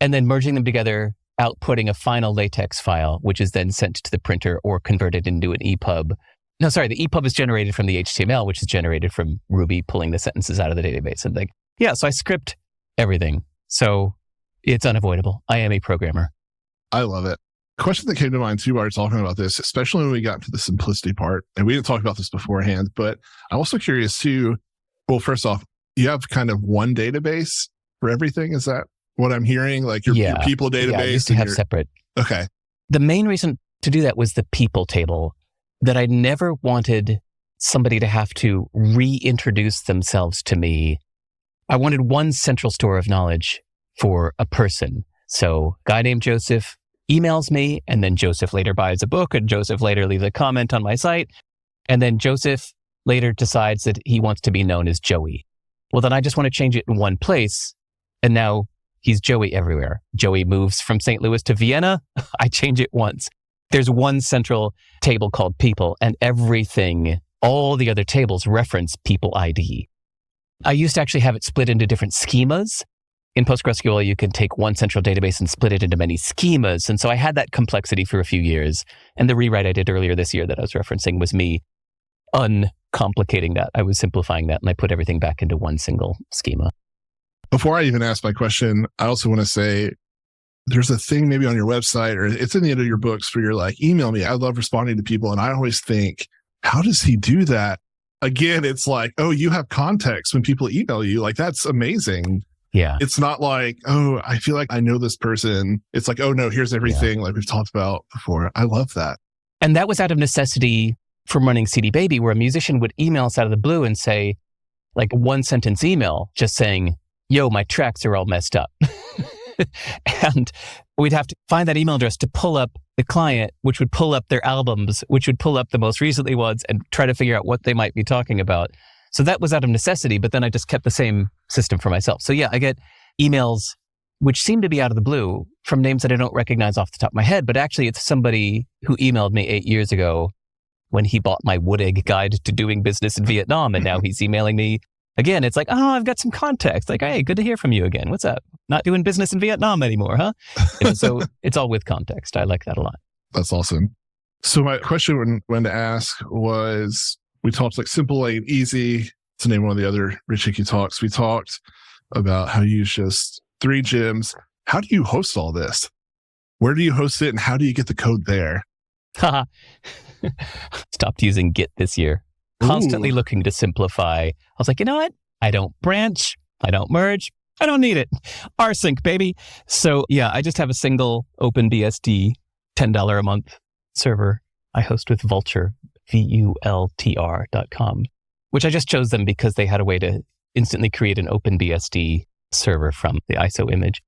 and then merging them together outputting a final LaTeX file, which is then sent to the printer or converted into an EPUB. No, sorry, the EPUB is generated from the HTML, which is generated from Ruby pulling the sentences out of the database. And so I script everything. So it's unavoidable. I am a programmer. I love it. Question that came to mind too while we were talking about this, especially when we got to the simplicity part, and we didn't talk about this beforehand, but I'm also curious too. Well, first off, you have kind of one database for everything. Is that what I'm hearing? Like your people database? Yeah, I used to have separate. Okay. The main reason to do that was the people table, that I never wanted somebody to have to reintroduce themselves to me. I wanted one central store of knowledge for a person. So a guy named Joseph emails me, and then Joseph later buys a book, and Joseph later leaves a comment on my site. And then Joseph later decides that he wants to be known as Joey. Well, then I just want to change it in one place. And now he's Joey everywhere. Joey moves from St. Louis to Vienna. I change it once. There's one central table called people, and everything, all the other tables reference people ID. I used to actually have it split into different schemas. In PostgreSQL, you can take one central database and split it into many schemas. And so I had that complexity for a few years. And the rewrite I did earlier this year that I was referencing was me uncomplicating that. I was simplifying that, and I put everything back into one single schema. Before I even ask my question, I also want to say there's a thing maybe on your website, or it's in the end of your books, where you're like, email me. I love responding to people. And I always think, how does he do that? Again, it's like, oh, you have context when people email you. Like, that's amazing. Yeah. It's not like, oh, I feel like I know this person. It's like, oh no, here's everything like we've talked about before. I love that. And that was out of necessity from running CD Baby, where a musician would email us out of the blue and say, like, one sentence email just saying, yo, my tracks are all messed up. And we'd have to find that email address to pull up the client, which would pull up their albums, which would pull up the most recently ones and try to figure out what they might be talking about. So that was out of necessity, but then I just kept the same system for myself. So yeah, I get emails which seem to be out of the blue from names that I don't recognize off the top of my head, but actually it's somebody who emailed me 8 years ago when he bought my Wood Egg Guide to Doing Business in Vietnam, and now he's emailing me again. It's like, oh, I've got some context. Like, hey, good to hear from you again. What's up? Not doing business in Vietnam anymore, huh? And so it's all with context. I like that a lot. That's awesome. So my question when to ask was, we talked like simple and easy to name one of the other Rich Hickey talks. We talked about how you use just 3 gems. How do you host all this? Where do you host it, and how do you get the code there? Stopped using Git this year. Constantly looking to simplify. I was like, you know what? I don't branch. I don't merge. I don't need it. rsync, baby. So yeah, I just have a single OpenBSD $10 a month server I host with Vultr, vultr.com, which I just chose them because they had a way to instantly create an OpenBSD server from the ISO image.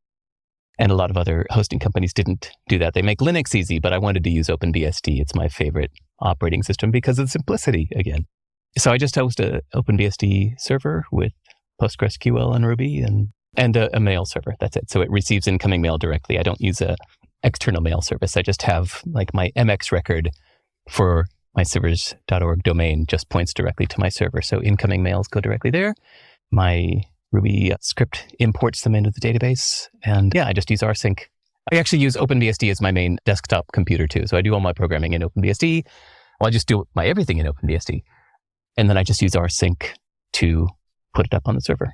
And a lot of other hosting companies didn't do that. They make Linux easy, but I wanted to use OpenBSD. It's my favorite operating system because of simplicity again. So I just host an OpenBSD server with PostgreSQL and Ruby and a mail server. That's it. So it receives incoming mail directly. I don't use a external mail service. I just have like my MX record for my Sivers.org domain just points directly to my server. So incoming mails go directly there. My Ruby script imports them into the database. And yeah, I just use rsync. I actually use OpenBSD as my main desktop computer too. So I do all my programming in OpenBSD. Well, I just do my everything in OpenBSD. And then I just use rsync to put it up on the server.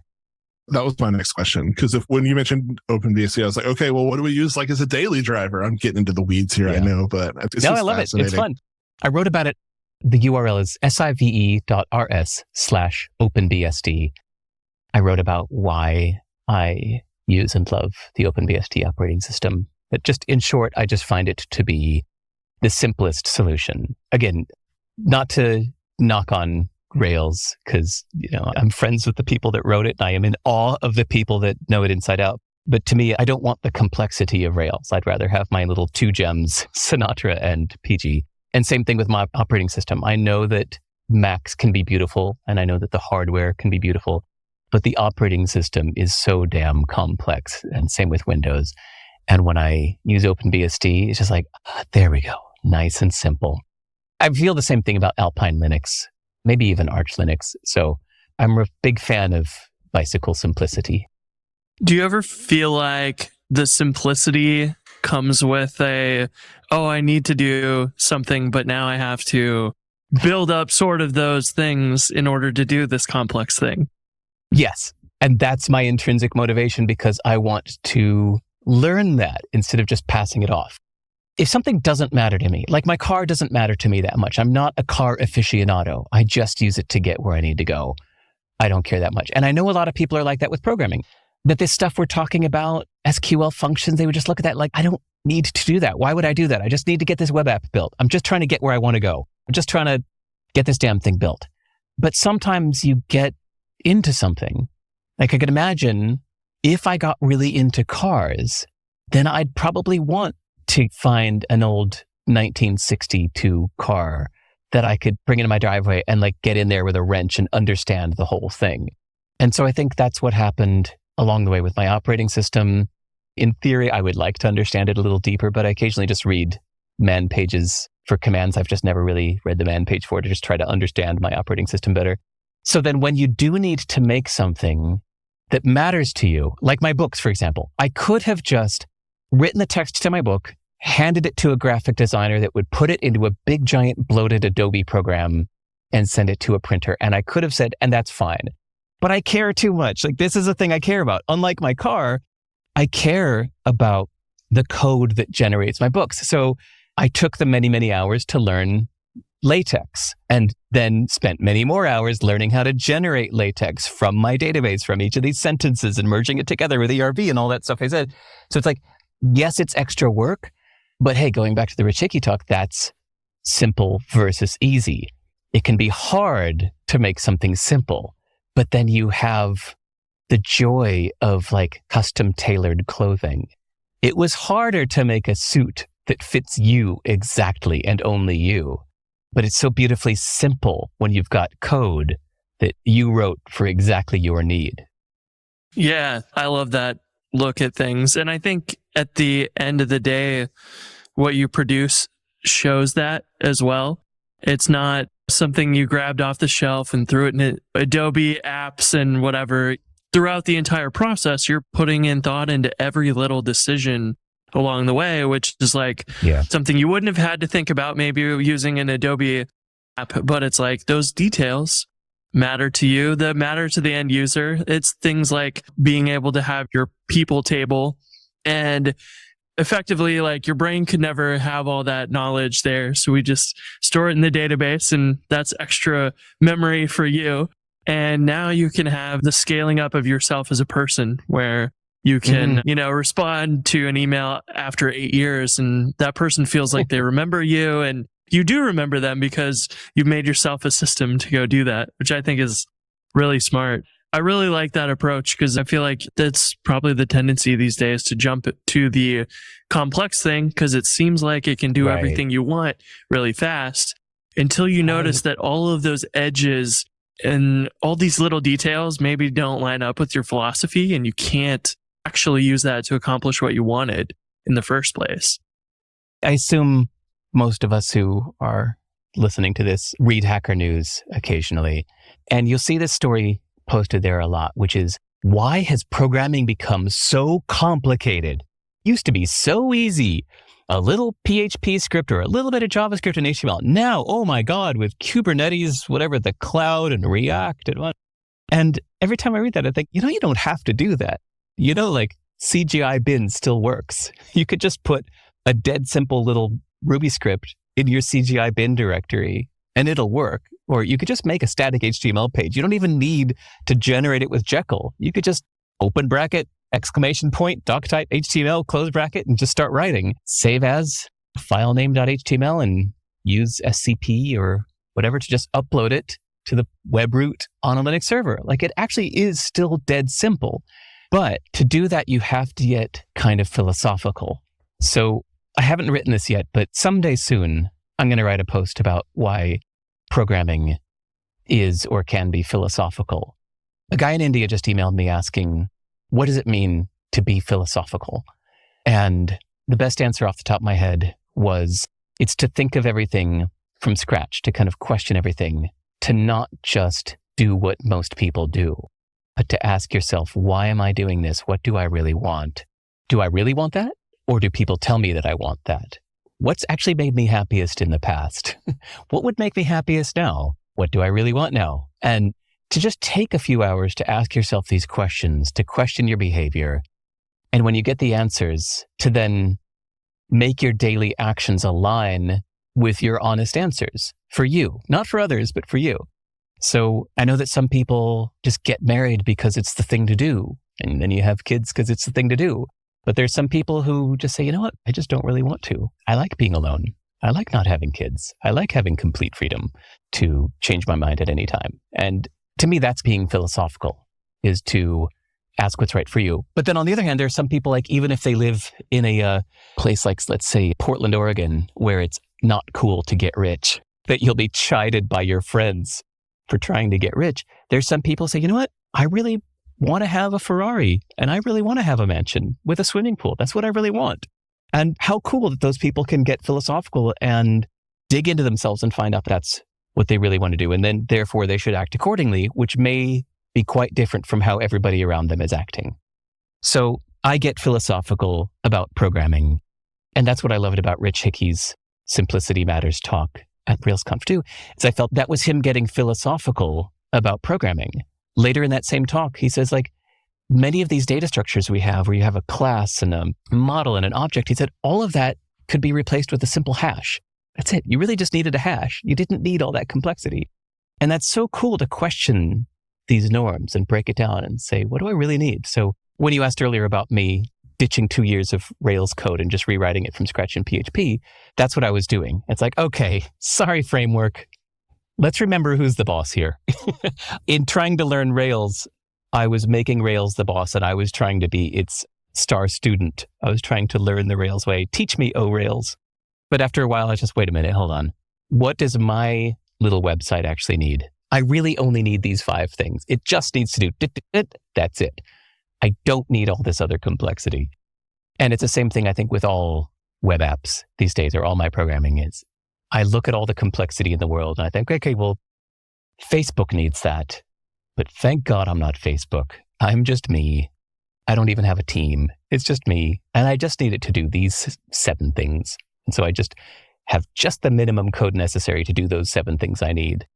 That was my next question. Because when you mentioned OpenBSD, I was like, okay, well, what do we use like as a daily driver? I'm getting into the weeds here, I know, but it's I love it. It's fun. I wrote about it. The URL is sive.rs/OpenBSD. I wrote about why I use and love the OpenBSD operating system. But just in short, I just find it to be the simplest solution. Again, not to knock on Rails, because I'm friends with the people that wrote it, and I am in awe of the people that know it inside out. But to me, I don't want the complexity of Rails. I'd rather have my little 2 gems, Sinatra and PG. And same thing with my operating system. I know that Macs can be beautiful, and I know that the hardware can be beautiful, but the operating system is so damn complex, and same with Windows. And when I use OpenBSD, it's just like, there we go, nice and simple. I feel the same thing about Alpine Linux, maybe even Arch Linux. So I'm a big fan of bicycle simplicity. Do you ever feel like the simplicity comes with I need to do something, but now I have to build up sort of those things in order to do this complex thing. Yes. And that's my intrinsic motivation, because I want to learn that instead of just passing it off. If something doesn't matter to me, like my car doesn't matter to me that much. I'm not a car aficionado. I just use it to get where I need to go. I don't care that much. And I know a lot of people are like that with programming, that this stuff we're talking about, SQL functions, they would just look at that like, I don't need to do that. Why would I do that? I just need to get this web app built. I'm just trying to get where I want to go. I'm just trying to get this damn thing built. But sometimes you get into something. Like I could imagine if I got really into cars, then I'd probably want to find an old 1962 car that I could bring into my driveway and like get in there with a wrench and understand the whole thing. And so I think that's what happened along the way with my operating system. In theory, I would like to understand it a little deeper, but I occasionally just read man pages for commands I've just never really read the man page for, to just try to understand my operating system better. So then when you do need to make something that matters to you, like my books, for example, I could have just written the text to my book, handed it to a graphic designer that would put it into a big, giant, bloated Adobe program and send it to a printer. And I could have said, and that's fine. But I care too much. Like, this is a thing I care about. Unlike my car, I care about the code that generates my books. So I took the many, many hours to learn LaTeX, and then spent many more hours learning how to generate LaTeX from my database, from each of these sentences, and merging it together with ERV and all that stuff I said. So it's like, yes, it's extra work, but hey, going back to the Rich Hickey talk, that's simple versus easy. It can be hard to make something simple, but then you have the joy of like custom tailored clothing. It was harder to make a suit that fits you exactly and only you. But it's so beautifully simple when you've got code that you wrote for exactly your need. Yeah, I love that look at things. And I think at the end of the day, what you produce shows that as well. It's not something you grabbed off the shelf and threw it in Adobe apps and whatever. Throughout the entire process, you're putting in thought into every little decision along the way, which is like something you wouldn't have had to think about maybe using an Adobe app, but it's like those details matter to you, that matter to the end user. It's things like being able to have your people table, and effectively like your brain could never have all that knowledge there. So we just store it in the database, and that's extra memory for you. And now you can have the scaling up of yourself as a person, where you can, respond to an email after 8 years, and that person feels like they remember you, and you do remember them because you've made yourself a system to go do that, which I think is really smart. I really like that approach, because I feel like that's probably the tendency these days, to jump to the complex thing because it seems like it can do everything you want really fast, until you notice that all of those edges and all these little details maybe don't line up with your philosophy, and you can't actually use that to accomplish what you wanted in the first place. I assume most of us who are listening to this read Hacker News occasionally, and you'll see this story posted there a lot, which is, why has programming become so complicated? Used to be so easy. A little PHP script or a little bit of JavaScript and HTML. Now, oh my God, with Kubernetes, whatever, the cloud and React and what. And every time I read that, I think, you don't have to do that. Like CGI bin still works. You could just put a dead simple little Ruby script in your CGI bin directory and it'll work. Or you could just make a static HTML page. You don't even need to generate it with Jekyll. You could just open bracket, exclamation point, doc type HTML, close bracket, and just start writing. Save as file name.html and use SCP or whatever to just upload it to the web root on a Linux server. Like, it actually is still dead simple. But to do that, you have to get kind of philosophical. So I haven't written this yet, but someday soon, I'm going to write a post about why programming is or can be philosophical. A guy in India just emailed me asking, what does it mean to be philosophical? And the best answer off the top of my head was, it's to think of everything from scratch, to kind of question everything, to not just do what most people do, but to ask yourself, why am I doing this? What do I really want? Do I really want that? Or do people tell me that I want that? What's actually made me happiest in the past? What would make me happiest now? What do I really want now? And to just take a few hours to ask yourself these questions, to question your behavior. And when you get the answers, to then make your daily actions align with your honest answers for you, not for others, but for you. So I know that some people just get married because it's the thing to do. And then you have kids because it's the thing to do. But there's some people who just say, you know what? I just don't really want to. I like being alone. I like not having kids. I like having complete freedom to change my mind at any time. And to me, that's being philosophical, is to ask what's right for you. But then on the other hand, there's some people, like, even if they live in a place like, let's say, Portland, Oregon, where it's not cool to get rich, that you'll be chided by your friends for trying to get rich. There's some people say, you know what? I really want to have a Ferrari and I really want to have a mansion with a swimming pool. That's what I really want. And how cool that those people can get philosophical and dig into themselves and find out that's what they really want to do. And then therefore they should act accordingly, which may be quite different from how everybody around them is acting. So I get philosophical about programming. And that's what I loved about Rich Hickey's Simplicity Matters talk at RailsConf 2, is I felt that was him getting philosophical about programming. Later in that same talk, he says, like, many of these data structures we have, where you have a class and a model and an object, he said, all of that could be replaced with a simple hash. That's it. You really just needed a hash. You didn't need all that complexity. And that's so cool to question these norms and break it down and say, what do I really need? So when you asked earlier about me ditching 2 years of Rails code and just rewriting it from scratch in PHP, that's what I was doing. It's like, okay, sorry, framework. Let's remember who's the boss here. In trying to learn Rails, I was making Rails the boss and I was trying to be its star student. I was trying to learn the Rails way. Teach me, oh Rails. But after a while, I just, wait a minute, hold on. What does my little website actually need? I really only need these 5 things. It just needs to do dit. That's it. I don't need all this other complexity. And it's the same thing, I think, with all web apps these days, or all my programming is. I look at all the complexity in the world and I think, okay, well, Facebook needs that. But thank God I'm not Facebook. I'm just me. I don't even have a team. It's just me. And I just need it to do these 7 things. And so I just have just the minimum code necessary to do those 7 things I need.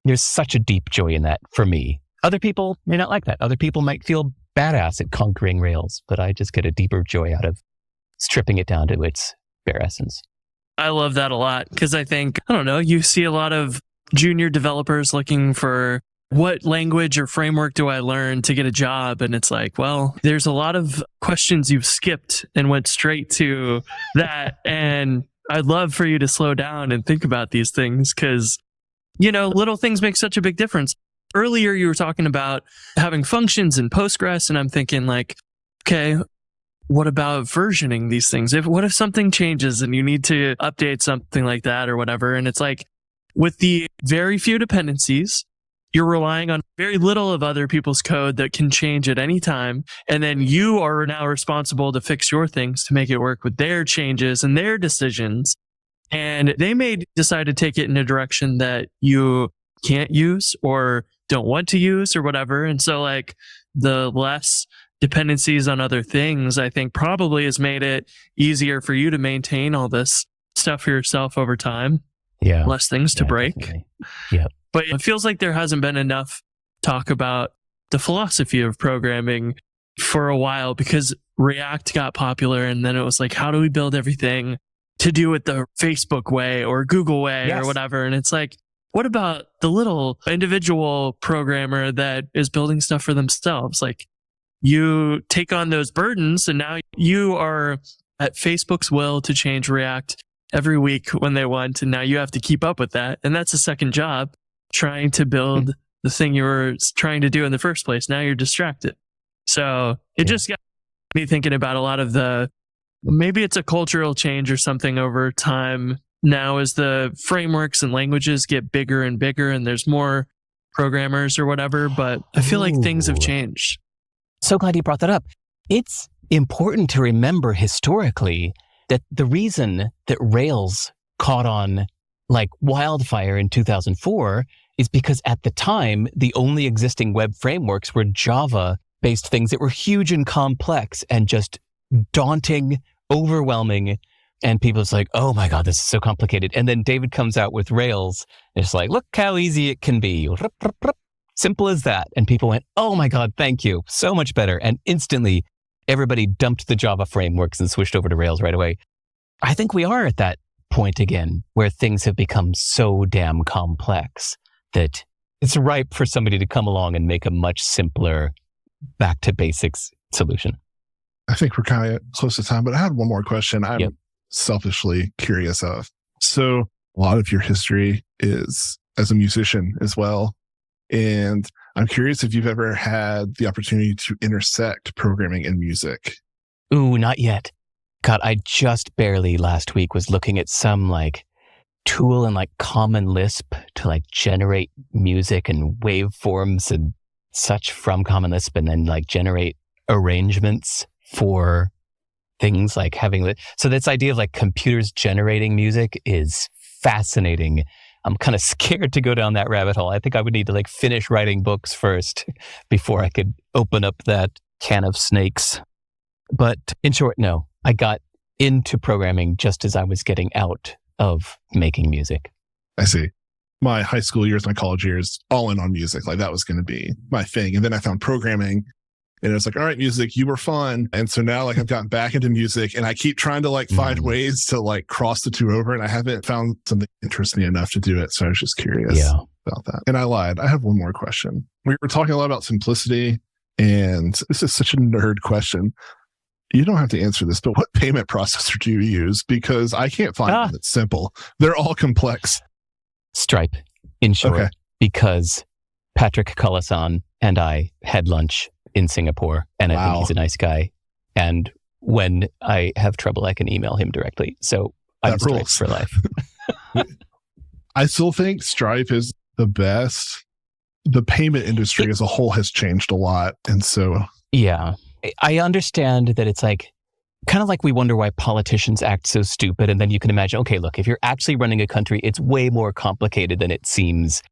There's such a deep joy in that for me. Other people may not like that. Other people might feel badass at conquering Rails, but I just get a deeper joy out of stripping it down to its bare essence. I love that a lot because I think, I don't know, you see a lot of junior developers looking for what language or framework do I learn to get a job? And it's like, well, there's a lot of questions you've skipped and went straight to that. And I'd love for you to slow down and think about these things because, you know, little things make such a big difference. Earlier, you were talking about having functions in Postgres, and I'm thinking like, okay, what about versioning these things? What if something changes and you need to update something like that or whatever? And it's like, with the very few dependencies, you're relying on very little of other people's code that can change at any time. And then you are now responsible to fix your things to make it work with their changes and their decisions. And they may decide to take it in a direction that you can't use or don't want to use or whatever. And so like the less dependencies on other things, I think probably has made it easier for you to maintain all this stuff for yourself over time. Yeah. Less things to break. Definitely. Yeah. But it feels like there hasn't been enough talk about the philosophy of programming for a while because React got popular and then it was like, how do we build everything to do it the Facebook way or Google way or whatever? And it's like, what about the little individual programmer that is building stuff for themselves? Like you take on those burdens and now you are at Facebook's will to change React every week when they want. And now you have to keep up with that. And that's a second job trying to build the thing you were trying to do in the first place. Now you're distracted. So it just got me thinking about a lot of maybe it's a cultural change or something over time. Now as the frameworks and languages get bigger and bigger and there's more programmers or whatever, but I feel like things have changed. So glad you brought that up. It's important to remember historically that the reason that Rails caught on like wildfire in 2004 is because at the time, the only existing web frameworks were Java-based things that were huge and complex and just daunting, overwhelming. And people's like, oh my God, this is so complicated. And then David comes out with Rails. And it's like, look how easy it can be. Simple as that. And people went, oh my God, thank you. So much better. And instantly, everybody dumped the Java frameworks and switched over to Rails right away. I think we are at that point again where things have become so damn complex that it's ripe for somebody to come along and make a much simpler back to basics solution. I think we're kind of close to time, but I had one more question I'm selfishly curious of. So a lot of your history is as a musician as well. And I'm curious if you've ever had the opportunity to intersect programming and music. Ooh, not yet. God, I just barely last week was looking at some like tool in like Common Lisp to like generate music and waveforms and such from Common Lisp, and then like generate arrangements for things like having so this idea of like computers generating music is fascinating. I'm kind of scared to go down that rabbit hole. I think I would need to like finish writing books first before I could open up that can of snakes. But in short, no, I got into programming just as I was getting out of making music. I see. My high school years, my college years, all in on music. Like that was going to be my thing. And then I found programming. And it was like, all right, music, you were fun. And so now like I've gotten back into music and I keep trying to like find ways to like cross the two over. And I haven't found something interesting enough to do it. So I was just curious about that. And I lied. I have one more question. We were talking a lot about simplicity, and this is such a nerd question. You don't have to answer this, but what payment processor do you use? Because I can't find one that's simple. They're all complex. Stripe, in short, because Patrick Collason and I had lunch in Singapore, and I think he's a nice guy. And when I have trouble, I can email him directly. So I'm Stripe for life. I still think Stripe is the best. The payment industry as a whole has changed a lot. And so... Yeah. I understand that it's like, kind of like we wonder why politicians act so stupid. And then you can imagine, okay, look, if you're actually running a country, it's way more complicated than it seems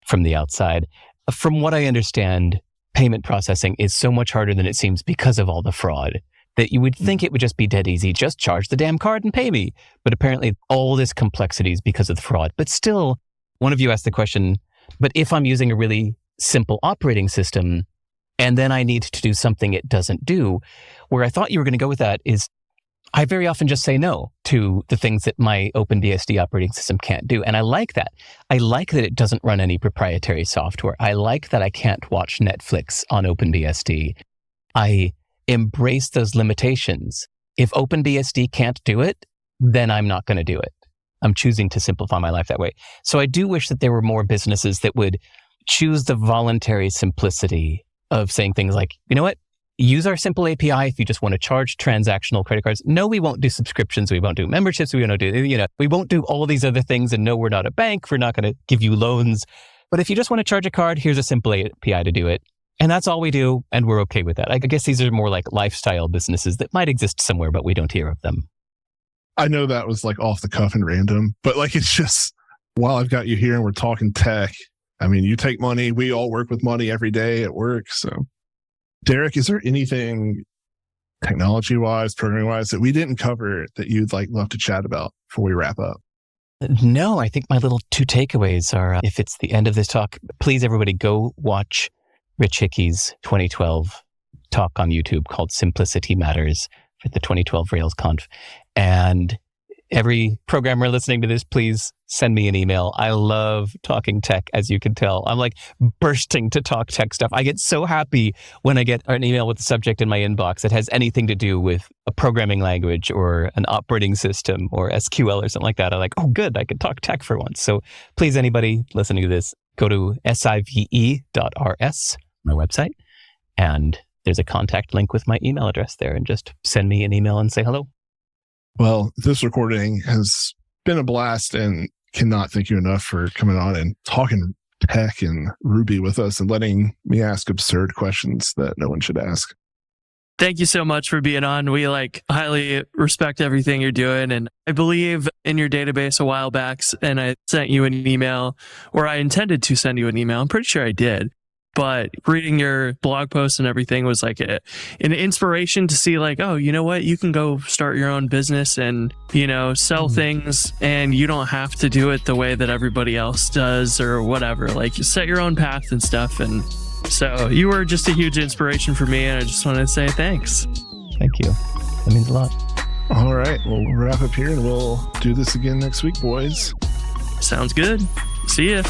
from the outside. From what I understand, payment processing is so much harder than it seems because of all the fraud that you would think it would just be dead easy. Just charge the damn card and pay me. But apparently all this complexity is because of the fraud. But still, one of you asked the question, but if I'm using a really simple operating system and then I need to do something it doesn't do, where I thought you were going to go with that is I very often just say no to the things that my OpenBSD operating system can't do. And I like that. I like that it doesn't run any proprietary software. I like that I can't watch Netflix on OpenBSD. I embrace those limitations. If OpenBSD can't do it, then I'm not going to do it. I'm choosing to simplify my life that way. So I do wish that there were more businesses that would choose the voluntary simplicity of saying things like, you know what? Use our simple API if you just want to charge transactional credit cards. No, we won't do subscriptions. We won't do memberships. We won't do, we won't do all these other things. And no, we're not a bank. We're not going to give you loans. But if you just want to charge a card, here's a simple API to do it. And that's all we do. And we're okay with that. I guess these are more like lifestyle businesses that might exist somewhere, but we don't hear of them. I know that was like off the cuff and random, but like, it's just, while I've got you here and we're talking tech, I mean, you take money, we all work with money every day at work. So Derek, is there anything technology-wise, programming-wise that we didn't cover that you'd like love to chat about before we wrap up? No, I think my little two takeaways are, if it's the end of this talk, please everybody go watch Rich Hickey's 2012 talk on YouTube called Simplicity Matters for the 2012 RailsConf. And every programmer listening to this, please send me an email. I love talking tech, as you can tell. I'm like bursting to talk tech stuff. I get so happy when I get an email with the subject in my inbox that has anything to do with a programming language or an operating system or SQL or something like that. I'm like, oh, good, I can talk tech for once. So please, anybody listening to this, go to sive.rs, my website, and there's a contact link with my email address there, and just send me an email and say hello. Well, this recording has been a blast, and cannot thank you enough for coming on and talking tech and Ruby with us and letting me ask absurd questions that no one should ask. Thank you so much for being on. We highly respect everything you're doing. And I believe in your database a while back, and I sent you an email, or I intended to send you an email. I'm pretty sure I did. But reading your blog posts and everything was like an inspiration to see like, oh, you know what? You can go start your own business and, sell things, and you don't have to do it the way that everybody else does or whatever. Like, you set your own path and stuff. And so you were just a huge inspiration for me. And I just wanted to say thanks. Thank you. That means a lot. All right. We'll wrap up here and we'll do this again next week, boys. Sounds good. See ya.